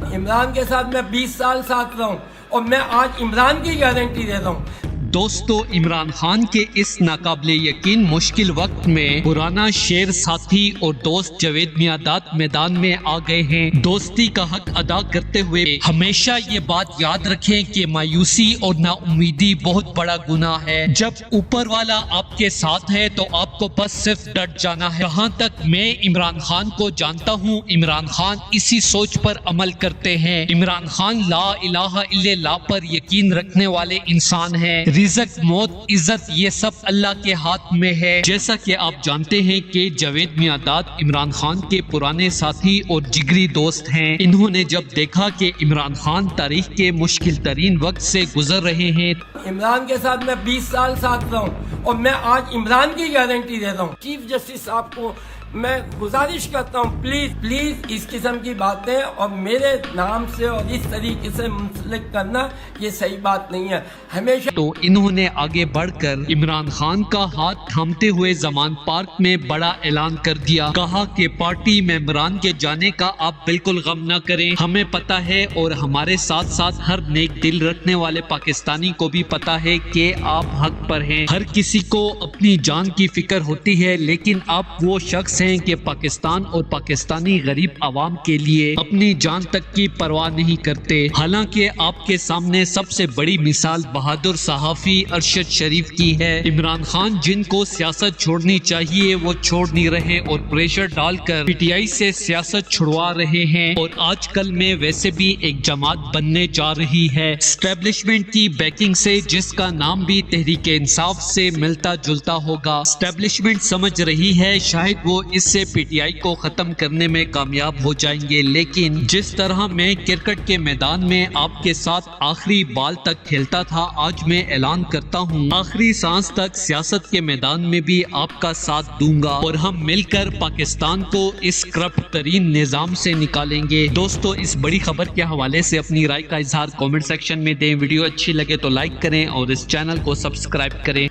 इमरान के साथ मैं 20 साल साथ रहा हूँ और मैं आज इमरान की गारंटी दे रहा हूँ। दोस्तों, इमरान खान के इस नाकाबिले यकीन मुश्किल वक्त में पुराना शेर साथी और दोस्त जावेद मियांदाद मैदान में आ गए हैं। दोस्ती का हक अदा करते हुए हमेशा ये बात याद रखें कि मायूसी और नाउमीदी बहुत बड़ा गुनाह है। जब ऊपर वाला आपके साथ है तो आपको बस सिर्फ डट जाना है। जहाँ तक मैं इमरान खान को जानता हूँ, इमरान खान इसी सोच पर अमल करते हैं। इमरान खान ला इलाहा इल्लल्लाह पर यकीन रखने वाले इंसान हैं। रिज़्क, मौत, इज्जत ये सब अल्लाह के हाथ में है। जैसा कि आप जानते हैं कि जावेद मियांदाद इमरान खान के पुराने साथी और जिगरी दोस्त हैं। इन्होंने जब देखा कि इमरान खान तारीख के मुश्किल तरीन वक्त से गुजर रहे हैं, इमरान के साथ मैं 20 साल साथ रहा हूँ और मैं आज इमरान की गारंटी दे रहा हूँ। चीफ जस्टिस साहब को मैं गुजारिश करता हूँ, प्लीज इस किस्म की बातें और मेरे नाम से और इस तरीके से मुंसलिक करना ये सही बात नहीं है। हमेशा तो इन्होंने आगे बढ़कर इमरान खान का हाथ थामते हुए जमान पार्क में बड़ा ऐलान कर दिया। कहा कि पार्टी मेंबरान के जाने का आप बिल्कुल गम न करें। हमें पता है और हमारे साथ साथ हर नेक दिल रखने वाले पाकिस्तानी को भी पता है कि आप हक पर हैं। हर किसी को अपनी जान की फिक्र होती है, लेकिन आप वो शख्स हैं कि पाकिस्तान और पाकिस्तानी गरीब आवाम के लिए अपनी जान तक की परवाह नहीं करते। हालांकि आपके सामने सबसे बड़ी मिसाल बहादुर सहाफी अरशद शरीफ की है। इमरान खान जिनको सियासत छोड़नी चाहिए वो छोड़ नहीं रहे और प्रेशर डालकर पीटीआई से सियासत छुड़वा रहे हैं और आजकल में वैसे भी एक जमात बनने जा रही है एस्टेब्लिशमेंट की बैकिंग से, जिसका नाम भी तहरीक इंसाफ से मिलता जुलता होगा। एस्टेब्लिशमेंट समझ रही है शायद वो इससे पीटीआई को खत्म करने में कामयाब हो जाएंगे, लेकिन जिस तरह मैं क्रिकेट के मैदान में आपके साथ आखिरी बाल तक खेलता था, आज मैं ऐलान करता हूँ आखिरी सांस तक सियासत के मैदान में भी आपका साथ दूंगा और हम मिलकर पाकिस्तान को इस करप्ट तरीन निजाम से निकालेंगे। दोस्तों, इस बड़ी खबर के हवाले से अपनी राय का इजहार कमेंट सेक्शन में दें। वीडियो अच्छी लगे तो लाइक करें और इस चैनल को सब्सक्राइब करें।